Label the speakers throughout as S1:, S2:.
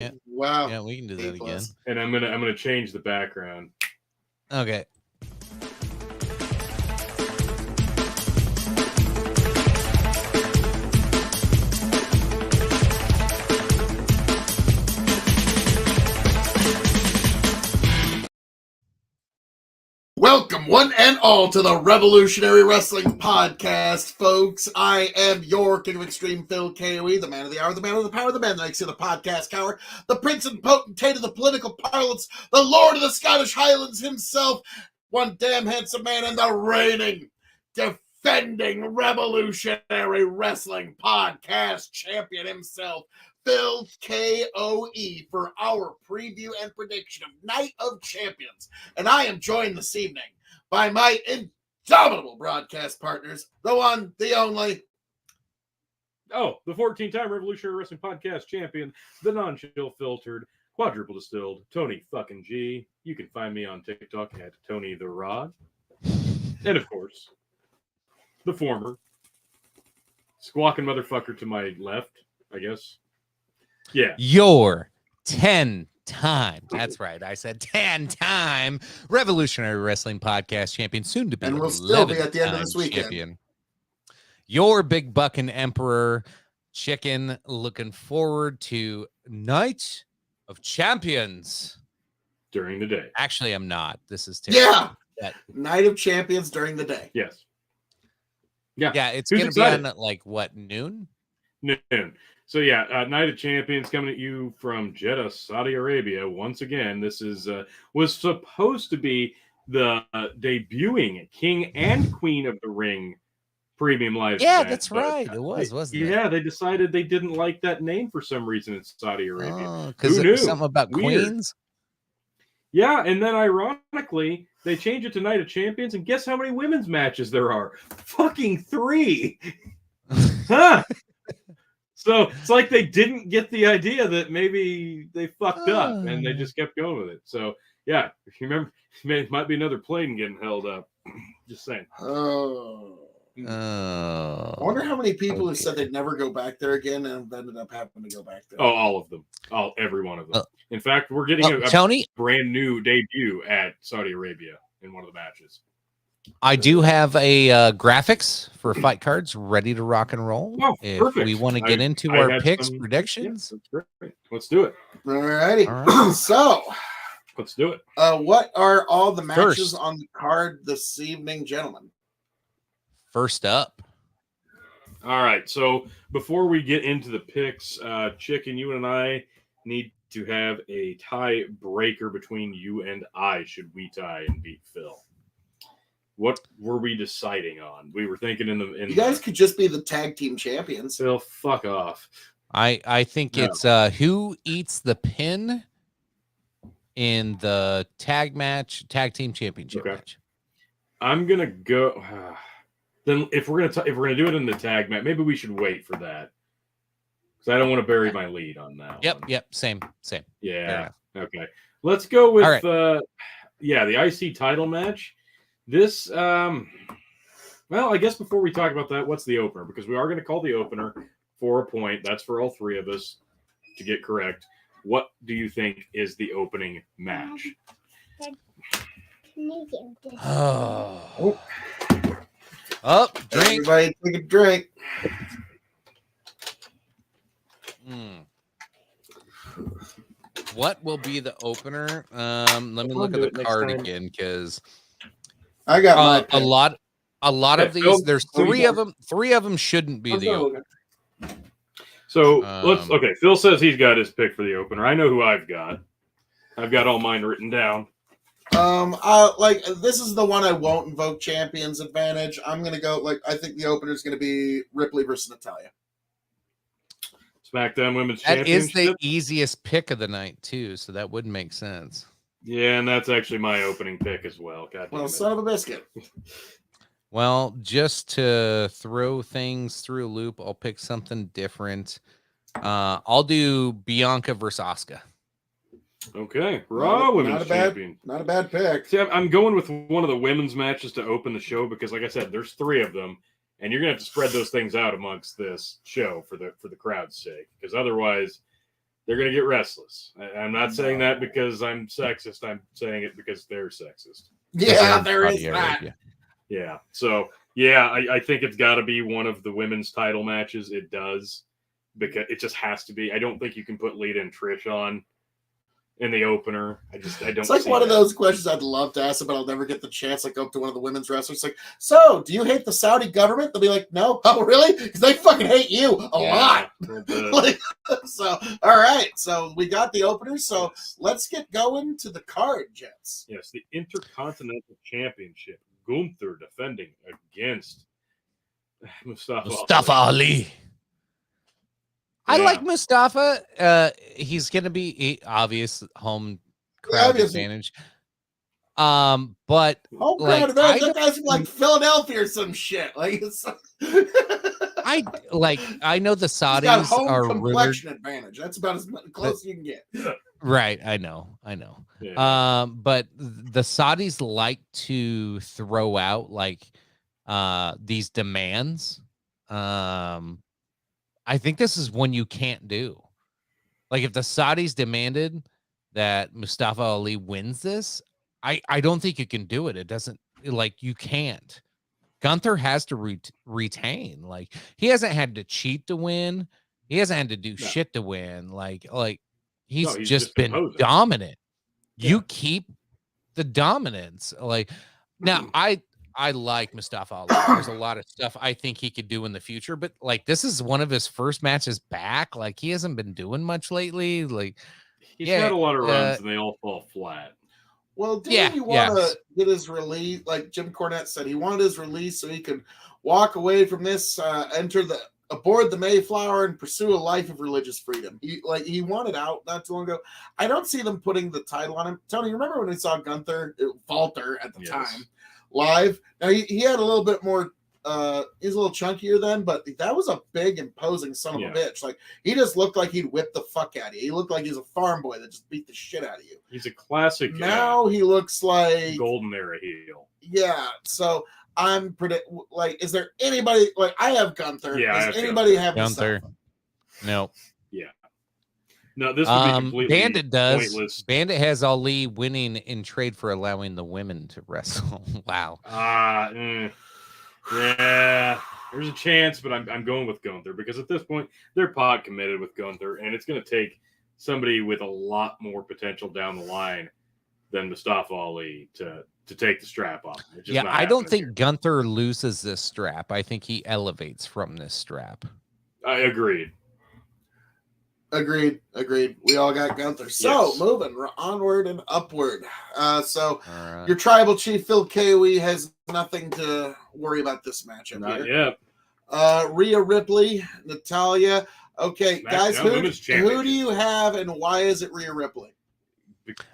S1: Yeah.
S2: Wow.
S1: Yeah, we can do that again.
S3: And I'm gonna change the background.
S1: Okay.
S2: Welcome, one and all, to the Revolutionary Wrestling Podcast, folks. I am your King of Extreme, Phil KOE, the man of the hour, the man of the power, the man that makes you the podcast coward, the prince and potentate of the political parlance, the lord of the Scottish Highlands himself, one damn handsome man, and the reigning, defending Revolutionary Wrestling Podcast champion himself, Phil KOE, for our preview and prediction of Night of Champions. And I am joined this evening by my indomitable broadcast partners, the one, the only.
S3: Oh, the 14-time Revolutionary Wrestling Podcast champion, the non-chill filtered, quadruple distilled, Tony fucking G. You can find me on TikTok at Tony the Rod. And of course, the former squawking motherfucker to my left, I guess. Yeah.
S1: Your 10-time, that's right, I said 10-time Revolutionary Wrestling Podcast champion, soon to be,
S2: and we'll still be at the end of this weekend.
S1: Champion. Your big bucking emperor, Chicken, looking forward to Night of Champions.
S3: During the day.
S1: Actually, I'm not. This is terrible.
S2: Yeah. Night of Champions during the day.
S3: Yes. Yeah.
S1: Yeah, it's going to be on, like, what, noon?
S3: Noon. So yeah, Night of Champions coming at you from Jeddah, Saudi Arabia. Once again, this is was supposed to be the debuting King and Queen of the Ring premium live.
S1: Yeah,
S3: event,
S1: that's right. It was, wasn't it?
S3: Yeah, they decided they didn't like that name for some reason in Saudi Arabia.
S1: Because
S3: it was
S1: something about
S3: Weird.
S1: queens.
S3: Yeah, and then ironically, they changed it to Night of Champions, and guess how many women's matches there are? Fucking 3. Huh? So it's like they didn't get the idea that maybe they fucked up and they just kept going with it. So yeah, if you remember, it might be another plane getting held up. Just saying.
S2: Oh. I wonder how many people who said they'd never go back there again and ended up having to go back there.
S3: Oh, all of them. Every one of them. In fact, we're getting a
S1: Tony,
S3: brand new debut at Saudi Arabia in one of the matches.
S1: I do have a graphics for fight cards ready to rock and roll.
S3: Oh,
S1: if
S3: perfect.
S1: we want to get into our picks, predictions.
S3: Yeah, that's great. Let's do it.
S2: All right. So,
S3: let's do it.
S2: What are all the matches on the card this evening, gentlemen?
S1: First up.
S3: All right. So before we get into the picks, Chicken, you and I need to have a tie breaker between you and I. Should we tie and beat Phil? What were we deciding on? We were thinking you
S2: guys could just be the tag team champions.
S3: Phil, fuck off.
S1: I think it's who eats the pin in the tag team championship match. I'm
S3: gonna go. Then if we're gonna do it in the tag match, maybe we should wait for that because I don't want to bury my lead on that.
S1: Yep. Same.
S3: Yeah. Okay. Let's go with the IC title match. This, well, I guess before we talk about that, what's the opener? Because we are going to call the opener for a point. That's for all three of us to get correct. What do you think is the opening match?
S1: Oh, drink.
S2: Everybody take a drink.
S1: What will be the opener? Let me look at the card again because
S2: I got
S1: a lot of these. There's 3 of them. 3 of them shouldn't be the opener.
S3: So okay. Phil says he's got his pick for the opener. I know who I've got. I've got all mine written down.
S2: This is the one I won't invoke Champions Advantage. I'm gonna go I think the opener is gonna be Ripley versus Natalya.
S3: SmackDown Women's Championship.
S1: That is the easiest pick of the night too, so that would make sense.
S3: Yeah, and that's actually my opening pick as well.
S2: Son of a biscuit.
S1: Well, just to throw things through a loop, I'll pick something different. I'll do Bianca versus Asuka.
S3: Okay, Raw Women's Champion.
S2: Not a bad pick.
S3: See, I'm going with one of the women's matches to open the show because, like I said, there's 3 of them, and you're gonna have to spread those things out amongst this show for the crowd's sake. Because otherwise, they're going to get restless. I'm not saying that because I'm sexist. I'm saying it because they're sexist.
S2: Yeah, there is that.
S3: Yeah. So, yeah, I think it's got to be one of the women's title matches. It does. Because it just has to be. I don't think you can put Lita and Trish on in the opener. I don't.
S2: It's like one of those questions I'd love to ask, but I'll never get the chance. I go up to one of the women's wrestlers, like, "So, do you hate the Saudi government?" They'll be like, "No." "Oh, really?" Because they fucking hate you a lot. Like, so, all right. So we got the opener. So let's get going to the card, gents.
S3: Yes, the Intercontinental Championship. Gunther defending against Mustafa
S1: Ali. I like Mustafa. He's going to be obvious home crowd advantage. But
S2: home crowd advantage. That guy's from like Philadelphia or some shit. Like it's.
S1: I know the Saudis
S2: got home
S1: are
S2: complexion advantage. That's about as close as you can get.
S1: Right, I know.
S3: Yeah.
S1: But the Saudis like to throw out like these demands. I think this is one you can't do. Like if the Saudis demanded that Mustafa Ali wins this, I don't think you can do it. It doesn't, like, you can't. Gunther has to retain. Like, he hasn't had to cheat to win. He hasn't had to do shit to win. Like he's just been imposing. Dominant. Yeah. You keep the dominance. Like, now I like Mustafa Ali. There's a lot of stuff I think he could do in the future, but like this is one of his first matches back. Like he hasn't been doing much lately. Like
S3: he's had a lot of runs and they all fall flat.
S2: Well, didn't he want to get his release? Like Jim Cornette said, he wanted his release so he could walk away from this, aboard the Mayflower and pursue a life of religious freedom. He wanted out not too long ago. I don't see them putting the title on him. Tony, remember when we saw Gunther falter at the time? Live. Now he had a little bit more he's a little chunkier then, but that was a big imposing son of a bitch. Like he just looked like he'd whip the fuck out of you. He looked like he's a farm boy that just beat the shit out of you.
S3: He's a classic.
S2: Now he looks like
S3: golden era heel.
S2: Yeah. So I'm is there anybody like I have Gunther?
S3: Yeah.
S2: Does anybody have
S1: Gunther? No.
S3: Yeah. No, this would be completely
S1: Bandit does.
S3: Pointless.
S1: Bandit has Ali winning in trade for allowing the women to wrestle. Wow.
S3: Yeah, there's a chance, but I'm going with Gunther because at this point they're pod committed with Gunther, and it's going to take somebody with a lot more potential down the line than Mustafa Ali to take the strap off.
S1: Yeah, I don't think Gunther loses this strap. I think he elevates from this strap.
S3: I agreed.
S2: Agreed. We all got Gunther. So moving onward and upward. Your tribal chief Phil KOE has nothing to worry about this matchup.
S3: Not yet.
S2: Rhea Ripley, Natalya. Okay, guys, who do you have and why is it Rhea Ripley?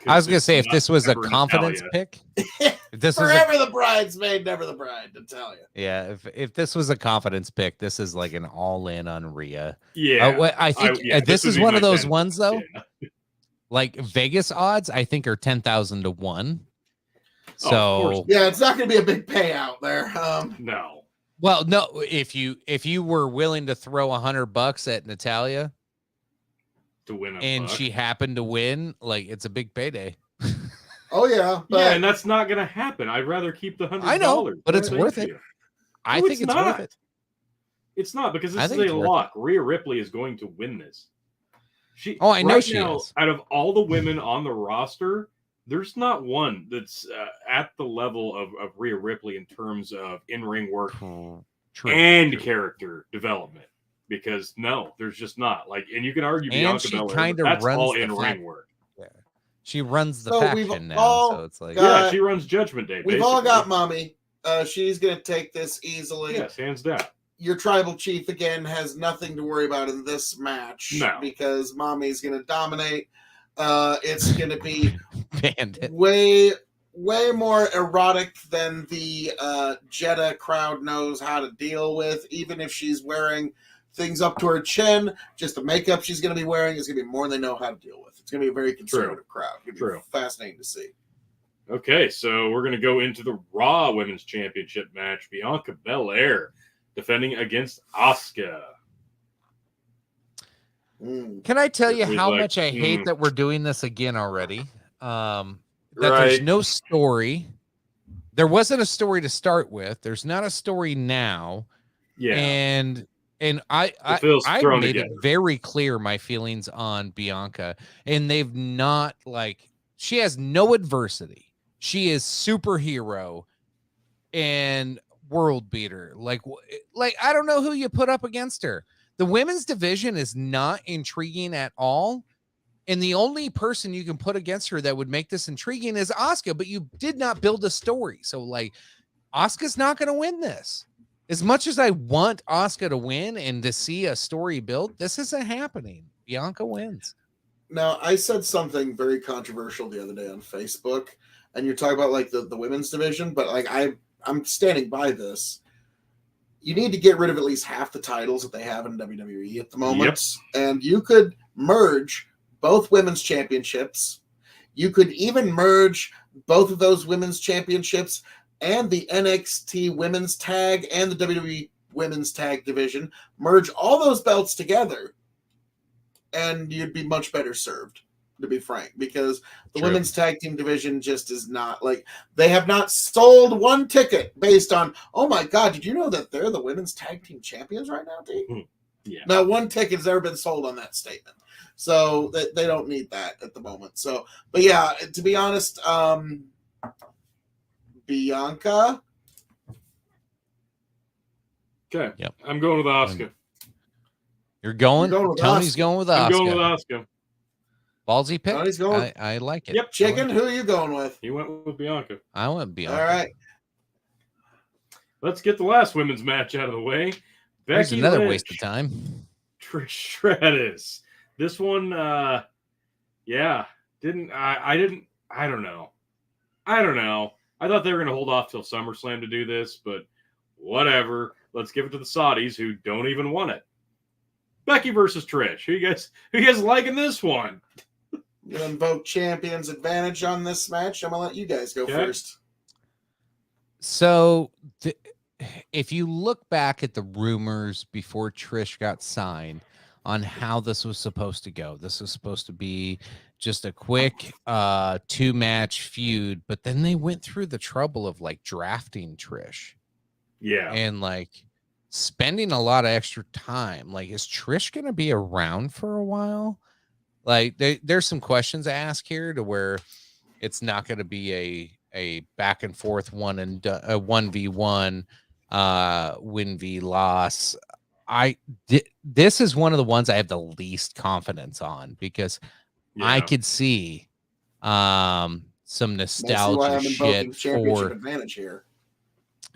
S1: I was gonna say if this was a confidence pick, if this
S2: forever the bridesmaid, never the bride, Natalya.
S1: Yeah, if this was a confidence pick, this is like an all-in on Rhea.
S3: Yeah,
S1: I think this is one of those ones though. Yeah. Like Vegas odds, I think are 10,000 to 1. So
S2: it's not gonna be a big payout there.
S3: No.
S1: Well, no, if you were willing to throw $100 at Natalya
S3: to win
S1: and she happened to win, like it's a big payday.
S2: Oh yeah,
S3: and that's not going to happen. I'd rather keep the $100.
S1: I know, but it's worth it. I think it's worth it.
S3: It's not because this is a lock. Rhea Ripley is going to win this.
S1: I know she is.
S3: Out of all the women on the roster, there's not one that's at the level of Rhea Ripley in terms of in-ring work and character development. Because there's just not. Like, and you can argue Bianca Belair, that's all in-ring work.
S1: Yeah. She runs the faction now, so it's like
S3: she runs Judgment Day.
S2: We've all got Mommy. She's gonna take this easily.
S3: Yes, hands down.
S2: Your tribal chief again has nothing to worry about in this match because Mommy's gonna dominate. It's gonna be way more erotic than the Jeddah crowd knows how to deal with. Even if she's wearing things up to her chin, just the makeup she's going to be wearing is going to be more than they know how to deal with. It's going to be a very conservative crowd. It's going to be fascinating to see.
S3: Okay, so we're going to go into the Raw Women's Championship match. Bianca Belair defending against Asuka.
S1: Can I tell you
S3: It was
S1: how
S3: like,
S1: much I hate that we're doing this again already? That there's
S3: Right.
S1: no story. There wasn't a story to start with. There's not a story now.
S3: Yeah.
S1: And I
S3: feels thrown
S1: made
S3: together.
S1: it very clear my feelings on Bianca, and they've not, like, she has no adversity. She is superhero and world beater. Like I don't know who you put up against her. The women's division is not intriguing at all. And the only person you can put against her that would make this intriguing is Asuka, but you did not build a story. So, like, Asuka's not going to win this. As much as I want Asuka to win and to see a story built, this isn't happening. Bianca wins.
S2: Now, I said something very controversial the other day on Facebook, and you're talking about like the women's division, but like I'm standing by this. You need to get rid of at least half the titles that they have in WWE at the moment, and you could merge both women's championships. You could even merge both of those women's championships and the NXT women's tag and the WWE women's tag division. Merge all those belts together, and you'd be much better served, to be frank, because the women's tag team division just is not, like, they have not sold one ticket based on, oh my God, did you know that they're the women's tag team champions right now, D?
S3: Yeah.
S2: Not one ticket has ever been sold on that statement. So they don't need that at the moment. So, but yeah, to be honest, Bianca.
S3: Okay.
S1: Yep.
S3: I'm going with Asuka.
S1: You're going
S2: with
S1: Tony's
S2: Asuka.
S1: going with
S3: I'm
S1: Asuka.
S3: going with Asuka.
S1: Ballsy pick.
S2: Tony's going.
S1: I like it.
S3: Yep.
S2: Chicken, who are you going with?
S3: He went with Bianca.
S1: I went Bianca.
S2: All right.
S3: Let's get the last women's match out of the way.
S1: There's
S3: Becky
S1: another
S3: Lynch,
S1: waste of time.
S3: Trish Stratus. This one, I don't know. I thought they were going to hold off till SummerSlam to do this, but whatever. Let's give it to the Saudis, who don't even want it. Becky versus Trish. Who you guys liking this one?
S2: I'm going to invoke champion's advantage on this match. I'm going to let you guys go first.
S1: So, if you look back at the rumors before Trish got signed on how this was supposed to go, this was supposed to be just a quick 2-match feud, but then they went through the trouble of, like, drafting Trish.
S3: Yeah.
S1: And, like, spending a lot of extra time. Like, is Trish going to be around for a while? Like, there's some questions to ask here, to where it's not going to be a back and forth 1v1 win v loss. This is one of the ones I have the least confidence on, because I could see some nostalgia shit for
S2: advantage here.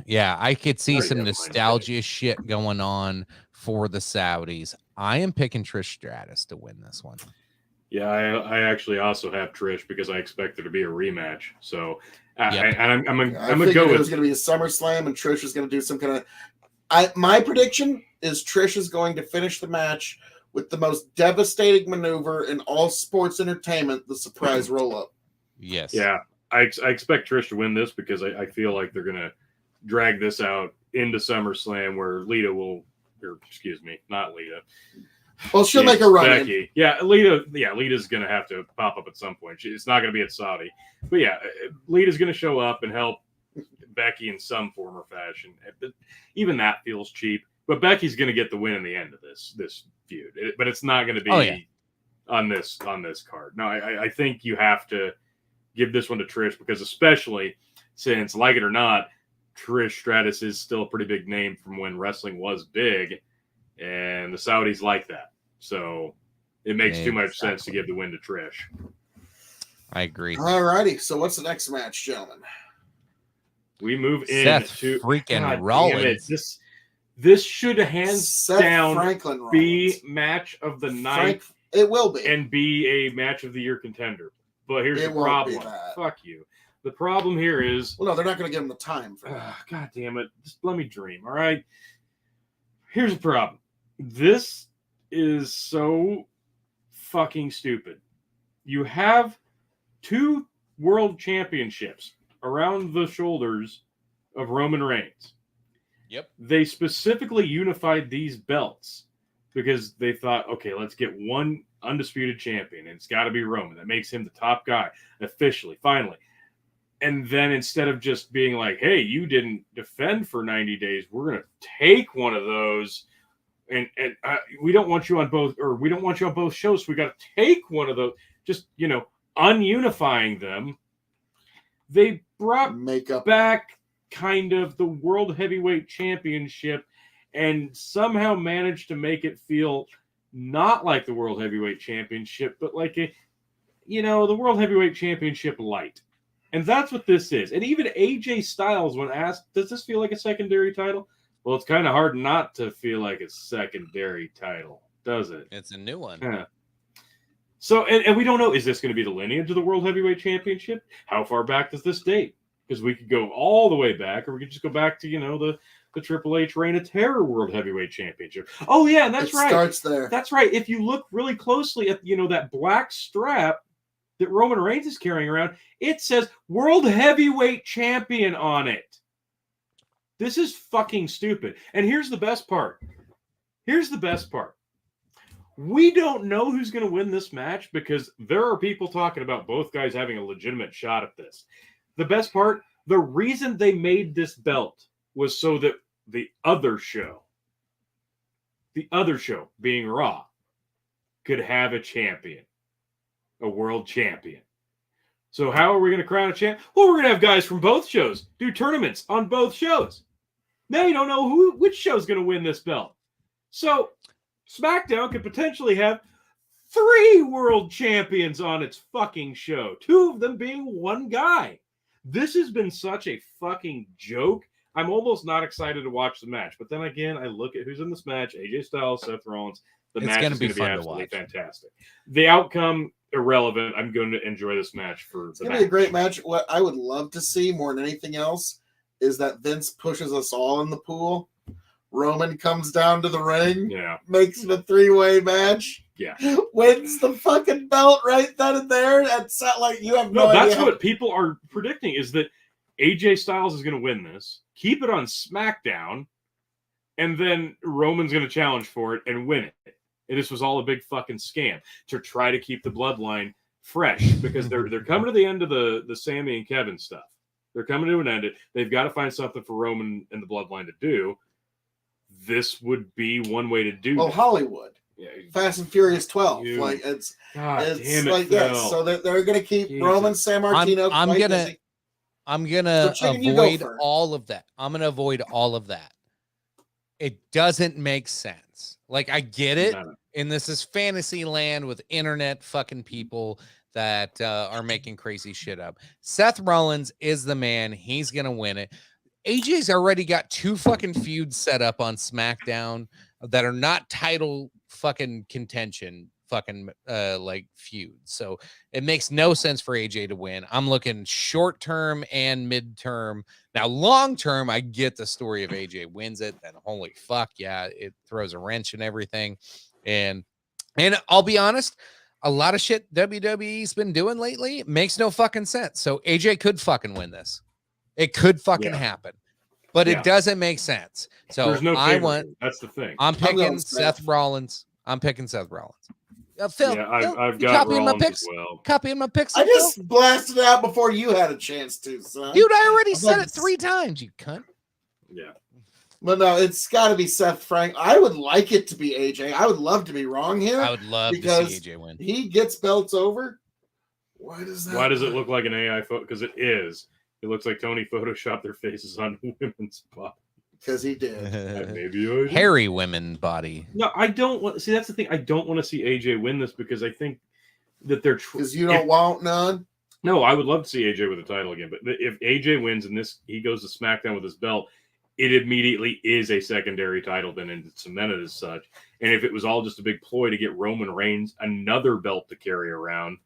S1: Yeah, I could see some nostalgia shit going on for the Saudis. I am picking Trish Stratus to win this one.
S3: Yeah, I actually also have Trish, because I expect there to be a rematch. So, I'm going to go with
S2: it was going to be a SummerSlam, and Trish was going to do some kind of. My prediction is Trish is going to finish the match with the most devastating maneuver in all sports entertainment: the surprise roll-up.
S1: Yes.
S3: Yeah, I expect Trish to win this, because I feel like they're going to drag this out into SummerSlam, where not Lita.
S2: Well, she'll make a run.
S3: Becky. Yeah, Lita's going to have to pop up at some point. It's not going to be at Saudi. But yeah, Lita's going to show up and help Becky in some form or fashion. But even that feels cheap. But Becky's going to get the win in the end of this feud. But it's not going to be on this card. No, I think you have to give this one to Trish, because especially since, like it or not, Trish Stratus is still a pretty big name from when wrestling was big. And the Saudis like that. So it makes too much sense to give the win to Trish.
S1: I agree.
S2: All righty. So what's the next match, gentlemen?
S3: We move
S1: Seth
S3: into
S1: freaking Rollins.
S3: This should hands down
S2: Franklin Rollins
S3: be match of the night.
S2: It will be.
S3: And be a match of the year contender. But here's the problem. Fuck you. The problem here is...
S2: Well, no, they're not going to give him the time for that.
S3: God damn it. Just let me dream, all right? Here's the problem. This is so fucking stupid. You have 2 world championships around the shoulders of Roman Reigns.
S1: Yep.
S3: They specifically unified these belts because they thought, okay, let's get one undisputed champion, and it's got to be Roman. That makes him the top guy officially, finally. And then instead of just being like, hey, you didn't defend for 90 days, we're going to take one of those. And we don't want you on both, or we don't want you on both shows. So we got to take one of those, just, ununifying them. They brought back kind of the World Heavyweight Championship and somehow managed to make it feel not like the World Heavyweight Championship, but like the World Heavyweight Championship light. And that's what this is. And even AJ Styles, when asked, does this feel like a secondary title? Well, it's kind of hard not to feel like a secondary title, does it?
S1: It's a new one.
S3: Yeah. So, and we don't know, is this going to be the lineage of the World Heavyweight Championship? How far back does this date? Because we could go all the way back, or we could just go back to, the Triple H Reign of Terror World Heavyweight Championship. Oh, yeah, and that's right. It
S2: starts there.
S3: That's right. If you look really closely at, that black strap that Roman Reigns is carrying around, it says World Heavyweight Champion on it. This is fucking stupid. And here's the best part. We don't know who's going to win this match because there are people talking about both guys having a legitimate shot at this. The best part, the reason they made this belt was so that the other show being Raw, could have a champion. A world champion. So how are we going to crown a champ? Well, we're going to have guys from both shows do tournaments on both shows. Now you don't know which show's going to win this belt. So SmackDown could potentially have 3 world champions on its fucking show. 2 of them being one guy. This has been such a fucking joke. I'm almost not excited to watch the match. But then again, I look at who's in this match. AJ Styles, Seth Rollins. The match is going to be absolutely fantastic. The outcome, irrelevant. I'm going to enjoy this match for
S2: It's going to be a great match. What I would love to see more than anything else is that Vince pushes us all in the pool. Roman comes down to the ring, makes it a 3-way match, wins the fucking belt right then and there. That's not like you have no idea.
S3: That's what people are predicting, is that AJ Styles is going to win this, keep it on SmackDown, and then Roman's going to challenge for it and win it. And this was all a big fucking scam to try to keep the bloodline fresh, because they're coming to the end of the Sammy and Kevin stuff. They're coming to an end. They've got to find something for Roman and the bloodline to do. This would be one way to do that.
S2: Hollywood.
S3: Yeah.
S2: Fast and Furious 12.
S3: Dude.
S2: Like it's
S3: God
S2: it's
S3: damn it,
S2: like
S3: Phil.
S2: So they're gonna keep Roman Sammartino.
S1: I'm gonna avoid all of that. I'm gonna avoid all of that. It doesn't make sense. Like, I get it. And this is fantasy land with internet fucking people that are making crazy shit up. Seth Rollins is the man. He's going to win it. AJ's already got 2 fucking feuds set up on SmackDown that are not title fucking contention fucking like feuds. So it makes no sense for AJ to win. I'm looking short term and midterm. Now, long term, I get the story of AJ wins it, and holy fuck, yeah, it throws a wrench in everything. And I'll be honest, a lot of shit WWE's been doing lately makes no fucking sense. So AJ could fucking win this. It could fucking happen, but it doesn't make sense. So
S3: there's no that's the thing.
S1: I'm picking Seth Rollins. Phil,
S3: I've got
S1: copying
S3: Rollins
S1: my picks.
S3: as well.
S1: Copying my picks.
S2: I just blasted it out before you had a chance to, son.
S1: Dude, I already said it 3 times, you cunt.
S3: Yeah.
S2: But no, it's got to be Seth Frank. I would like it to be AJ. I would love to be wrong here.
S1: I would love to see AJ win.
S2: He gets belts over. Why does
S3: it look like an AI photo? Because it is. It looks like Tony photoshopped their faces on women's bodies.
S2: Because he did.
S3: Maybe
S1: hairy women body.
S3: No, I don't want. See, that's the thing. I don't want to see AJ win this because I think that they're.
S2: Because you don't want none.
S3: No, I would love to see AJ with the title again. But if AJ wins and he goes to SmackDown with his belt, it immediately is a secondary title then, and it's cemented as such. And if it was all just a big ploy to get Roman Reigns another belt to carry around,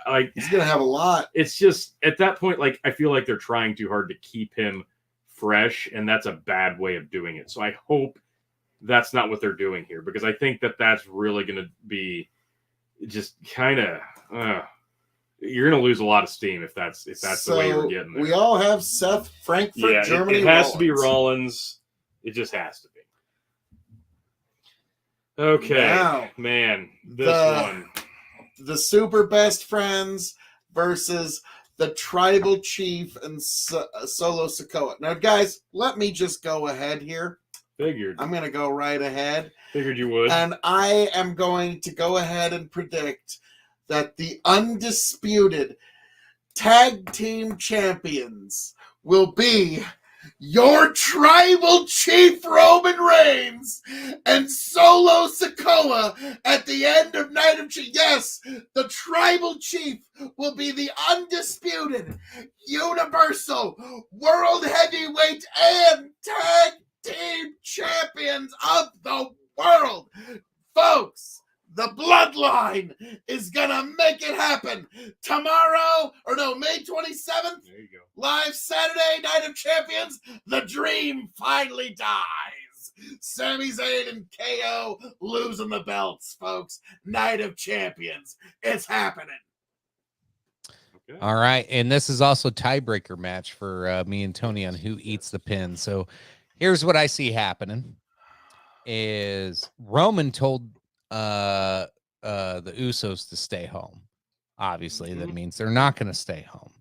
S3: like,
S2: he's gonna have a lot.
S3: It's just at that point, like, I feel like they're trying too hard to keep him fresh, and that's a bad way of doing it. So I hope that's not what they're doing here, because I think that that's really going to be just kind of you're going to lose a lot of steam if that's the way you're getting there.
S2: We all have Seth Frankfurt, Germany.
S3: It has to be Rollins. It just has to be. Okay,
S2: Now,
S3: man, this one.
S2: The Super Best Friends versus the Tribal Chief and Solo Sikoa. Now, guys, let me just go ahead here.
S3: Figured.
S2: I'm going to go right ahead.
S3: Figured you would.
S2: And I am going to go ahead and predict that the undisputed tag team champions will be your Tribal Chief Roman Reigns and Solo Sikoa at the end of Night of Chief. Yes, the Tribal Chief will be the undisputed Universal World Heavyweight and Tag Team Champions of the world. Folks, the Bloodline is gonna make it happen tomorrow, or no, May 27th.
S3: There you go.
S2: Live Saturday, Night of Champions. The dream finally dies. Sami Zayn and KO losing the belts, folks. Night of Champions. It's happening.
S3: Okay.
S1: All right, and this is also tiebreaker match for me and Tony on who eats the pin. So here's what I see happening: is Roman told the Usos to stay home. Obviously, that means they're not going to stay home.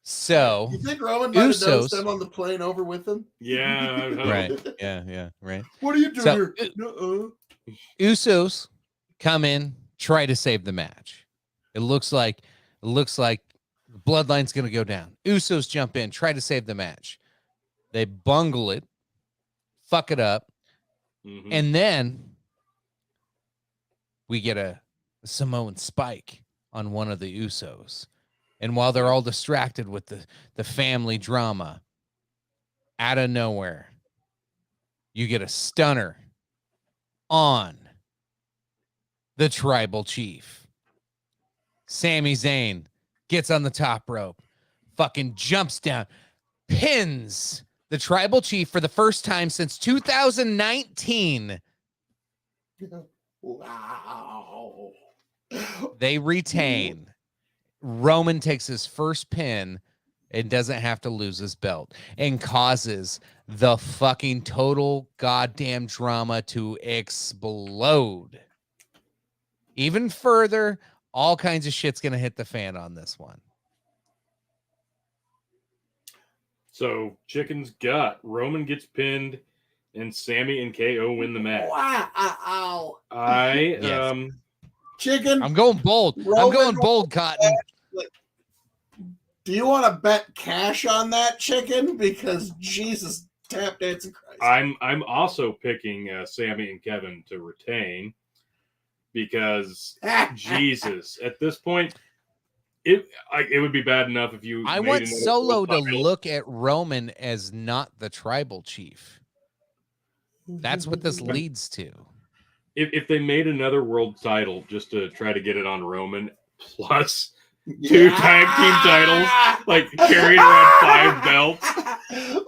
S1: So
S2: You think Roman might have
S1: Usos-
S2: noticed them on the plane over with him?
S3: Yeah.
S1: right, yeah, right.
S2: What are you doing
S1: So,
S2: here? Nuh-uh.
S1: Usos come in, try to save the match. It looks like Bloodline's going to go down. Usos jump in, try to save the match. They bungle it, fuck it up, and then we get a Samoan spike on one of the Usos. And while they're all distracted with the family drama, out of nowhere, you get a stunner on the Tribal Chief. Sami Zayn gets on the top rope, fucking jumps down, pins the Tribal Chief for the first time since 2019.
S2: Wow.
S1: They retain. Roman takes his first pin and doesn't have to lose his belt, and causes the fucking total goddamn drama to explode. Even further, all kinds of shit's going to hit the fan on this one.
S3: So, chicken's gut. Roman gets pinned, and Sammy and KO win the match.
S2: Wow.
S3: I
S2: Chicken.
S1: I'm going bold. I'm
S2: Roman
S1: going bold, Cotton.
S2: Do you want to bet cash on that, Chicken? Because Jesus, tap dancing Christ.
S3: I'm also picking Sammy and Kevin to retain, because Jesus, at this point, it would be bad enough if you.
S1: I
S3: made
S1: want
S3: another
S1: Solo
S3: world
S1: to
S3: title.
S1: look at Roman as not the Tribal Chief. That's what this leads to.
S3: If they made another world title just to try to get it on Roman, plus two tag team titles, like carrying around 5 belts.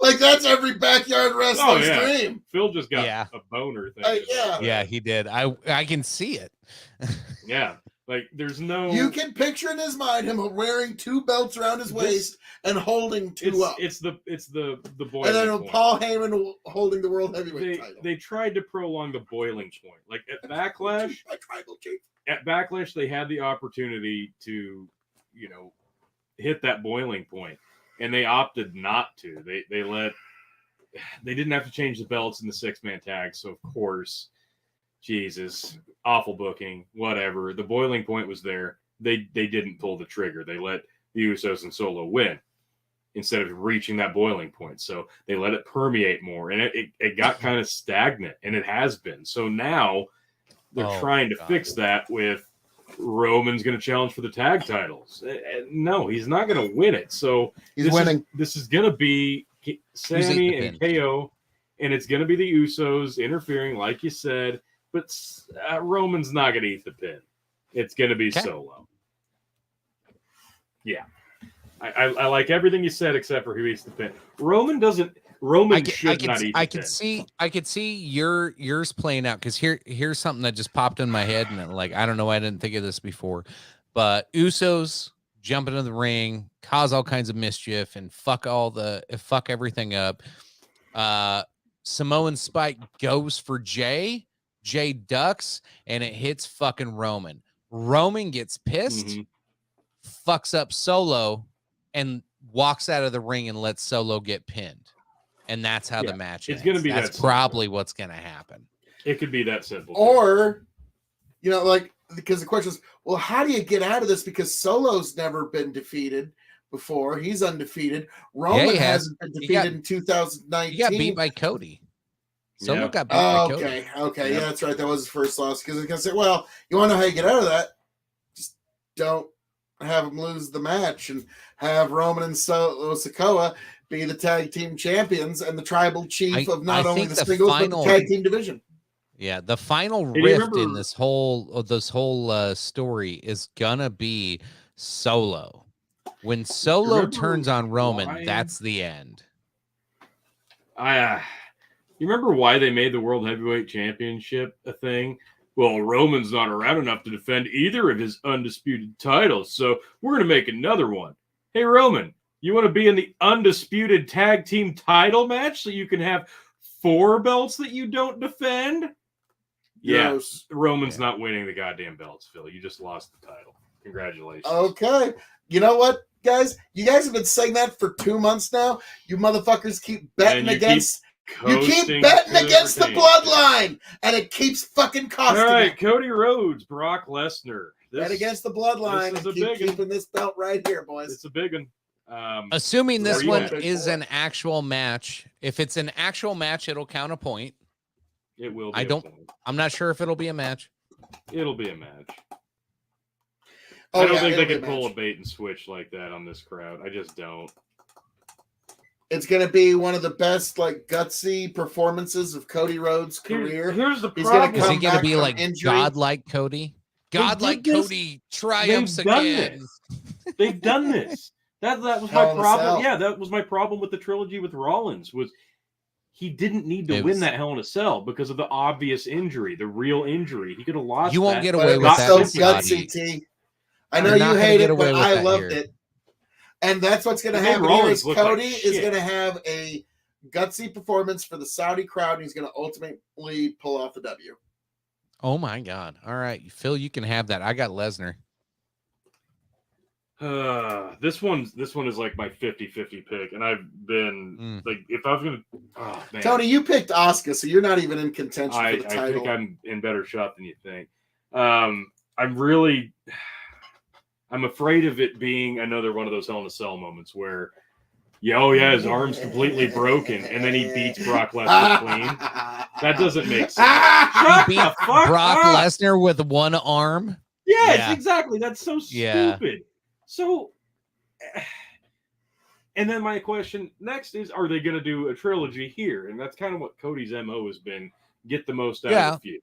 S2: Like that's every backyard wrestler's dream.
S3: Phil just got
S1: Yeah.
S3: a boner thing.
S2: Yeah.
S1: He did. I can see it.
S3: Yeah. Like there's no.
S2: You can picture in his mind him wearing 2 belts around his waist and holding 2 up.
S3: It's the boiling
S2: And then
S3: point.
S2: Paul Heyman holding the world heavyweight title.
S3: They tried to prolong the boiling point. Like at Backlash, they had the opportunity to, hit that boiling point, and they opted not to. They didn't have to change the belts in the 6-man tag, so of course, Jesus, awful booking, whatever. The boiling point was there. They didn't pull the trigger. They let the Usos and Solo win instead of reaching that boiling point. So they let it permeate more, and it got kind of stagnant, and it has been. So now they're trying to fix that with Roman's going to challenge for the tag titles. No, he's not going to win it. So
S2: he's winning.
S3: This is going to be Sammy and KO, and it's going to be the Usos interfering, like you said. But Roman's not going to eat the pin. It's going to be Solo. Yeah. I like everything you said except for who eats the pin. Roman should not eat the pin.
S1: I could see yours playing out, because here's something that just popped in my head, and I don't know why I didn't think of this before. But Usos jump into the ring, cause all kinds of mischief, and fuck everything up. Samoan Spike goes for Jay, Jay ducks, and it hits fucking Roman. Roman gets pissed, fucks up Solo, and walks out of the ring and lets Solo get pinned. And that's how the match ends.
S3: It's going to be
S1: that's
S3: that
S1: probably what's going to happen.
S3: It could be that simple.
S2: Or, because the question is, well, how do you get out of this? Because Solo's never been defeated before. He's undefeated. Roman hasn't been defeated in 2019.
S1: He got beat by Cody. Solo got beat by Cody.
S2: Okay. Yeah, that's right. That was his first loss. Because I was going to say, well, you want to know how you get out of that? Just don't have him lose the match and have Roman and Sikoa be the tag team champions and the tribal chief of not only the singles but the tag team division.
S1: Yeah, the final rift in this whole story is gonna be Solo. When Solo turns on Roman, that's the end.
S3: You remember why they made the World Heavyweight Championship a thing? Well, Roman's not around enough to defend either of his undisputed titles, so we're going to make another one. Hey, Roman, you want to be in the undisputed tag team title match so you can have 4 belts that you don't defend? Yeah, Roman's not winning the goddamn belts, Phil. You just lost the title. Congratulations.
S2: Okay. You know what, guys? You guys have been saying that for 2 months now. You motherfuckers keep betting against... You keep betting against the bloodline, and it keeps fucking costing.
S3: All right, Cody Rhodes, Brock Lesnar.
S2: Bet against the bloodline and keep keeping this belt right here, boys.
S3: It's a big one.
S1: Assuming this one is an actual match. If it's an actual match, it'll count a point.
S3: It will be.
S1: I'm not sure if it'll be a match.
S3: It'll be a match. I don't think they can pull a bait and switch like that on this crowd. I just don't.
S2: It's going to be one of the best, gutsy performances of Cody Rhodes' career.
S3: Here's the problem.
S1: Is he going to be like godlike Cody? Godlike Cody triumphs again.
S3: They've done this. That was my problem. Yeah, that was my problem with the trilogy with Rollins. Was he didn't need to win that Hell in a Cell because of the obvious injury, the real injury. He could have lost.
S1: You won't get away with that.
S2: So gutsy, T. I know you hate it, but I loved it. And that's what's going to happen here is Cody is going to have a gutsy performance for the Saudi crowd, and he's going to ultimately pull off the W.
S1: Oh, my God. All right, Phil, you can have that. I got Lesnar.
S3: This one is like my 50-50 pick, and I've been if I was going to...
S2: Tony, you picked Asuka, so you're not even in contention for the title.
S3: I think I'm in better shot than you think. I'm afraid of it being another one of those Hell in a Cell moments where, his arm's completely broken, and then he beats Brock Lesnar clean. That doesn't make sense.
S1: He beat Brock Lesnar with one arm?
S3: Yes, exactly. That's so stupid. So, and then my question next is, are they going to do a trilogy here? And that's kind of what Cody's MO has been, get the most out of the feud.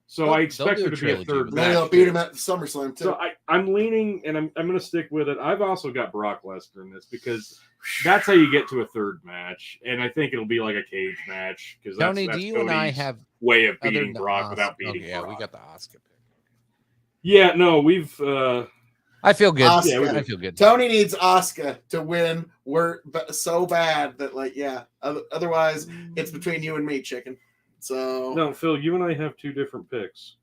S3: So I expect there to be a third match.
S2: They'll beat him at SummerSlam too.
S3: So I'm leaning, and I'm going to stick with it. I've also got Brock Lesnar in this because that's how you get to a third match, and I think it'll be like a cage match because
S1: Tony,
S3: that's
S1: do you
S3: Cody's
S1: and I have
S3: way of beating Brock without beating Brock.
S1: Yeah, we got the Asuka pick.
S3: Yeah, no, we've.
S1: I feel good.
S2: Asuka.
S1: I feel good.
S2: Tony needs Asuka to win. We're so bad that otherwise it's between you and me, chicken. So
S3: no, Phil, you and I have 2 different picks.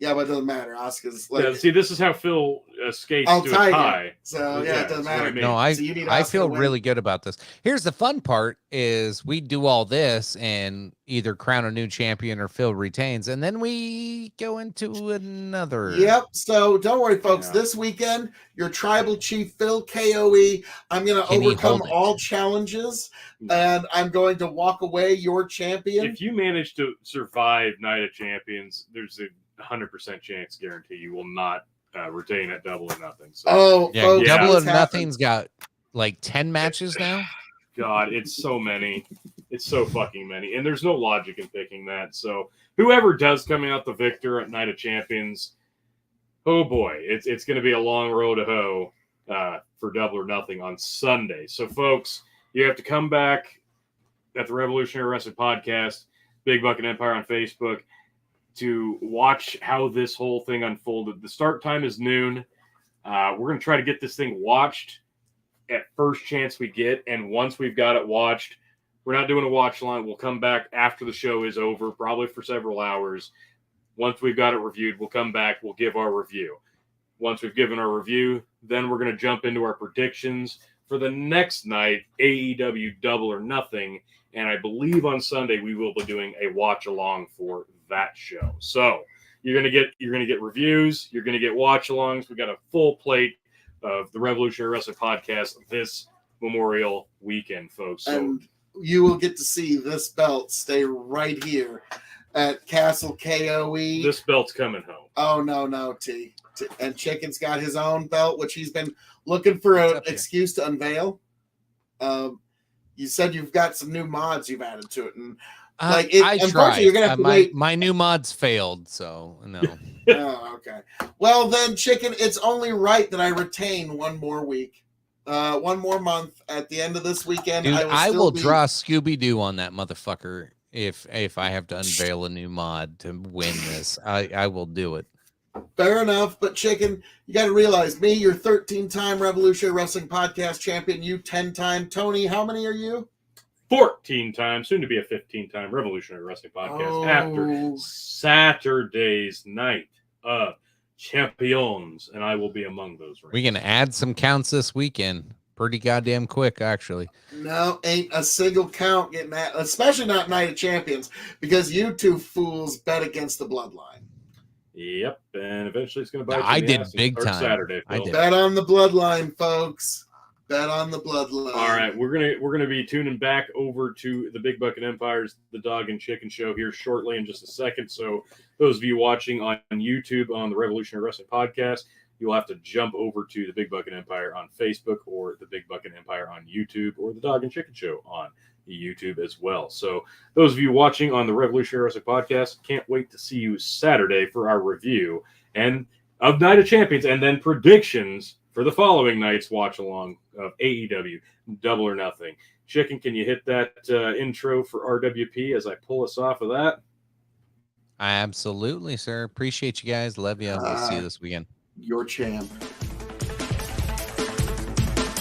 S2: Yeah, but it doesn't matter. Asuka's
S3: see, this is how Phil skates to a tie.
S2: So it doesn't matter.
S1: No, I feel really good about this. Here's the fun part: is we do all this and either crown a new champion or Phil retains, and then we go into another.
S2: Yep. So don't worry, folks. This weekend, your tribal chief Phil KOE. I'm going to overcome all challenges, and I'm going to walk away your champion.
S3: If you manage to survive Night of Champions, there's a 100% chance guarantee you will not retain at Double or Nothing. So,
S1: Double or Nothing's got like 10 matches now.
S3: God, it's so many. It's so fucking many, and there's no logic in picking that. So whoever does come out the victor at Night of Champions, oh boy, it's going to be a long road to hoe for Double or Nothing on Sunday. So folks, you have to come back at the Revolutionary Wrestling Podcast, Big Bucket Empire on Facebook, to watch how this whole thing unfolded. The start time is noon. We're going to try to get this thing watched at first chance we get. And once we've got it watched, We're not doing a watch line. We'll come back after the show is over, probably for several hours. Once we've got it reviewed, we'll come back. We'll give our review. Once we've given our review, then we're going to jump into our predictions for the next night, AEW Double or Nothing. And I believe on Sunday we will be doing a watch along for that show. So you're going to get reviews. You're going to get watch alongs. We got a full plate of the Revolutionary Wrestling Podcast this Memorial Weekend, folks. So,
S2: and you will get to see this belt stay right here at Castle KOE.
S3: This belt's coming home.
S2: Oh, no, T. And Chicken's got his own belt, which he's been looking for an excuse to unveil. You said you've got some new mods you've added to it. And unfortunately, you're going to have to wait.
S1: My new mods failed, so no.
S2: Oh, okay. Well, then, Chicken, it's only right that I retain one more week. One more month at the end of this weekend.
S1: Dude, I will draw Scooby-Doo on that motherfucker if I have to unveil a new mod to win this. I will do it.
S2: Fair enough, but Chicken, you got to realize me, your 13-time Revolutionary Wrestling Podcast champion, you 10-time. Tony, how many are you?
S3: 14 times, soon to be a 15-time Revolutionary Wrestling Podcast after Saturday's night of Champions, and I will be among those.
S1: We're going to add some counts this weekend. Pretty goddamn quick, actually.
S2: No, ain't a single count getting that, especially not Night of Champions, because you two fools bet against the Bloodline.
S3: Yep, and eventually it's going to bite.
S1: I did big time.
S3: Saturday,
S1: I did.
S2: Bet on the Bloodline, folks. Bet on the Bloodline.
S3: All right, we're gonna be tuning back over to the Big Bucket Empire's The Dog and Chicken Show here shortly in just a second. So those of you watching on YouTube on the Revolutionary Wrestling Podcast, you'll have to jump over to the Big Bucket Empire on Facebook or the Big Bucket Empire on YouTube or the Dog and Chicken Show on YouTube as well. So those of you watching on the Revolutionary Wrestling Podcast, can't wait to see you Saturday for our review and of Night of Champions and then predictions for the following night's watch along of AEW Double or Nothing. Chicken, can you hit that intro for RWP as I pull us off of that?
S1: Absolutely, sir. Appreciate you guys. Love you. We'll see you this weekend.
S2: Your champ.